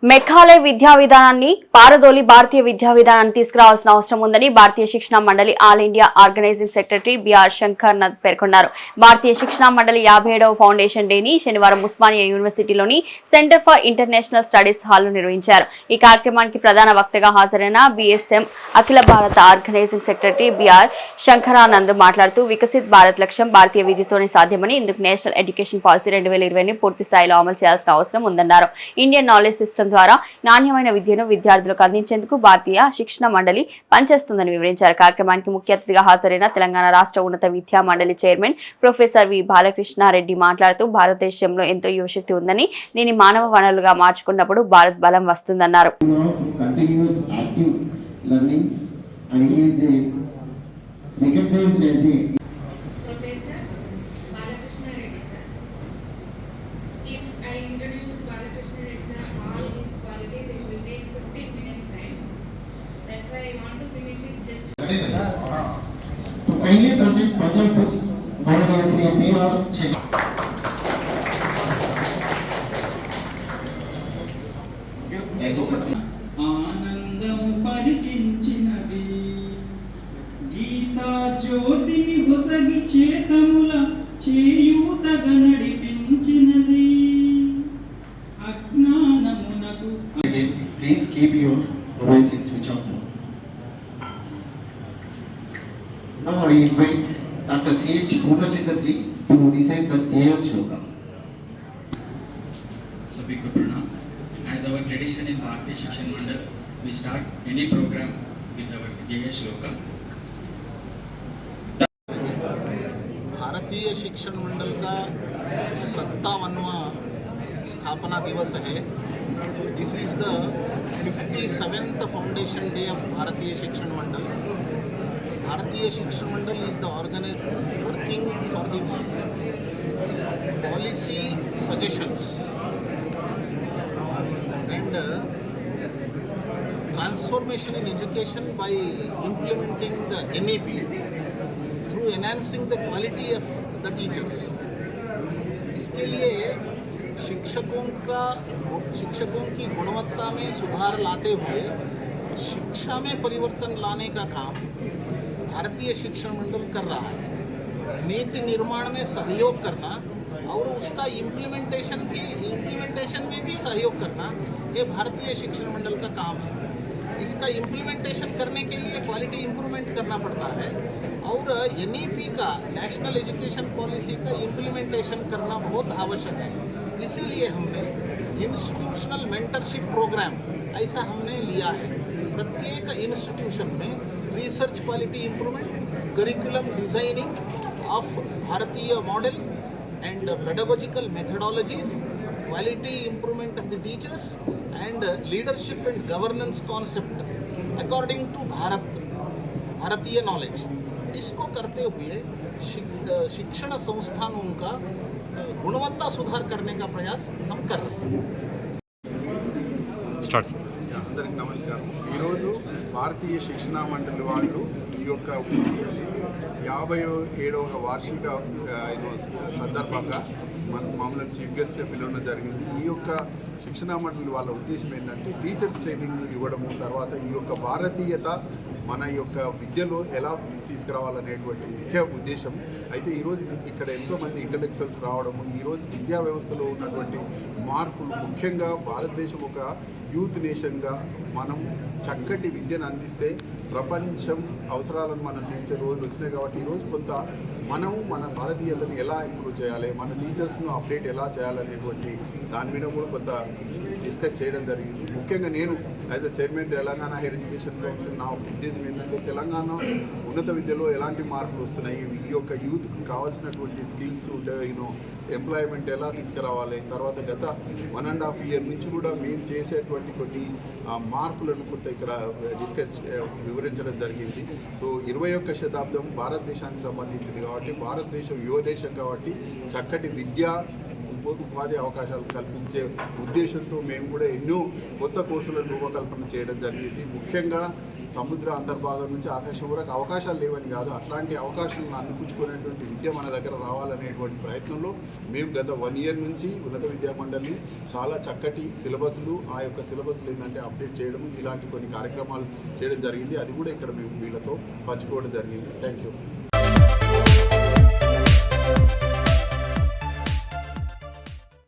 మెఘాలయ విద్యా విధానాన్ని పారదోలి భారతీయ విద్యా విధానాన్ని తీసుకురావాల్సిన అవసరం ఉందని Bharatiya Shikshana Mandali all India organising secretary BR Shankar Nath పేర్కొన్నారు. భారతీయ శిక్షణ మండలి 57వ ఫౌండేషన్ డేని శనివారం ఉస్మానియా యూనివర్సిటీలోని సెంటర్ ఫర్ ఇంటర్నేషనల్ స్టడీస్ హాల్లో నిర్వహించారు. ఈ కార్యక్రమానికి ప్రధాన వక్తగా హాజరైన బిఎస్ఎం అఖిల భారత ఆర్గనైజింగ్ సెక్రటరీ బిఆర్ శంకరానంద్ మాట్లాడుతూ వికసిత్ భారత్ లక్ష్యం భారతీయ విద్యతోనే సాధ్యమని, ఇందుకు నేషనల్ ఎడ్యుకేషన్ పాలసీ 2020ని పూర్తి స్థాయిలో అమలు చేయాల్సిన అవసరం ఉందన్నారు. ఇండియన్ నాలెడ్జ్ సిస్టమ్ ద్వారా నాణ్యమైన విద్యను విద్యార్థులకు అందించేందుకు భారతీయ శిక్షణ మండలి పనిచేస్తుందని వివరించారు. కార్యక్రమానికి ముఖ్య అతిథిగా హాజరైన తెలంగాణ రాష్ట్ర ఉన్నత విద్యా మండలి చైర్మన్ ప్రొఫెసర్ వి బాలకృష్ణారెడ్డి మాట్లాడుతూ భారతదేశంలో ఎంతో యువశక్తి ఉందని, దీన్ని మానవ వనరులుగా మార్చుకున్నప్పుడు భారత్ బలం వస్తుందన్నారు. If I introduce Balakrishna Reddy sir, all his qualities, it will take 15 minutes time. That's why I want to finish it just. To kindly present budget books, Honorable Sri B.R. Check. ఆనందము పరికించినది గీతా జ్యోతిని ఒసగి చేతముల చేయూతగా నడిపించినది అజ్ఞానమునకు. Please keep your voice in switch off mode. Now I invite Dr. C.H. Purnachandra to recite the Dhyaya Shloka. सभी को प्रणाम. As our tradition in Bharatiya Shikshan Mandal, we start any program with our Dhyaya Shloka. भारतीय शिक्षण मंडल का 57वां स्थापना दिवस है. This is the 57th foundation day of भारतीय शिक्षण मंडल. भारतीय शिक्षण मंडल is the organization working for the policy suggestions and transformation in education by implementing the NEP through enhancing the quality of the teachers. इसके लिए शिक्षकों की गुणवत्ता में सुधार लाते हुए शिक्षा में परिवर्तन लाने का काम भारतीय शिक्षण मंडल कर रहा है. नीति निर्माण में सहयोग करना और उसका इम्प्लीमेंटेशन में भी सहयोग करना, ये भारतीय शिक्षण मंडल का काम है. इसका इम्प्लीमेंटेशन करने के लिए क्वालिटी इम्प्रूवमेंट करना पड़ता है और NEP का नेशनल एजुकेशन पॉलिसी का इम्प्लीमेंटेशन करना बहुत आवश्यक है. इसीलिए हमने इंस्टीट्यूशनल मेंटरशिप प्रोग्राम ऐसा हमने लिया है. प्रत्येक इंस्टीट्यूशन में research quality improvement, curriculum designing of भारतीय model and pedagogical methodologies, quality improvement of the teachers and leadership and governance concept according to भारतीय नॉलेज. इसको करते हुए शिक्षण संस्थानों का गुणवत्ता सुधार करने का प्रयास हम कर रहे हैं. అందరికి నమస్కారం. ఈరోజు భారతీయ శిక్షణా మండలి వాళ్ళు ఈ యొక్క 57వ వార్షిక సందర్భంగా మమ్మల్ని చీఫ్ గెస్ట్గా పిలవడం జరిగింది. ఈ యొక్క శిక్షణా మండలి వాళ్ళ ఉద్దేశం ఏంటంటే టీచర్స్ ట్రైనింగ్ ఇవ్వడము, తర్వాత ఈ యొక్క భారతీయత మన యొక్క విద్యలో ఎలా తీసుకురావాలనేటువంటి ముఖ్య ఉద్దేశం. అయితే ఈరోజు ఇక్కడ ఎంతోమంది ఇంటలెక్చువల్స్ రావడము, ఈరోజు విద్యా వ్యవస్థలో ఉన్నటువంటి మార్పులు, ముఖ్యంగా భారతదేశం ఒక యూత్ నేషన్గా మనం చక్కటి విద్యను అందిస్తే ప్రపంచం అవసరాలను మనం తీర్చే రోజులు వచ్చినాయి. కాబట్టి ఈరోజు కొంత మనం మన భారతీయతను ఎలా ఇంప్రూవ్ చేయాలి, మన టీచర్స్ను అప్డేట్ ఎలా చేయాలనేటువంటి దాని మీద కూడా కొంత డిస్కస్ చేయడం జరిగింది. ముఖ్యంగా నేను as a chairman Telangana higher education council, నా ఉద్దేశం ఏంటంటే తెలంగాణ ఉన్నత విద్యలో ఎలాంటి మార్పులు వస్తున్నాయి, ఈ యొక్క యూత్కి కావాల్సినటువంటి స్కిల్స్, ఎంప్లాయ్మెంట్ ఎలా తీసుకురావాలి, తర్వాత గత 1.5 year నుంచి కూడా మేము చేసేటువంటి కొన్ని మార్పులను కొంత ఇక్కడ వివరించడం జరిగింది. సో 21వ శతాబ్దం భారతదేశానికి సంబంధించింది కాబట్టి, భారతదేశం యువ దేశం కాబట్టి చక్కటి విద్య, ఉపాధి అవకాశాలు కల్పించే ఉద్దేశంతో మేము కూడా ఎన్నో కొత్త కోర్సులను రూపకల్పన చేయడం జరిగింది. ముఖ్యంగా సముద్ర అంతర్భాగం నుంచి ఆకాశం వరకు అవకాశాలు లేవని కాదు, అట్లాంటి అవకాశాలను అందిపుచ్చుకునేటువంటి విద్య మన దగ్గర రావాలనేటువంటి ప్రయత్నంలో మేము గత 1 year నుంచి ఉన్నత విద్యా మండలి చాలా చక్కటి సిలబస్లు, ఆ యొక్క సిలబస్లు ఏంటంటే అప్డేట్ చేయడం, ఇలాంటి కొన్ని కార్యక్రమాలు చేయడం జరిగింది. అది కూడా ఇక్కడ మేము వీళ్ళతో పంచుకోవడం జరిగింది. Thank you.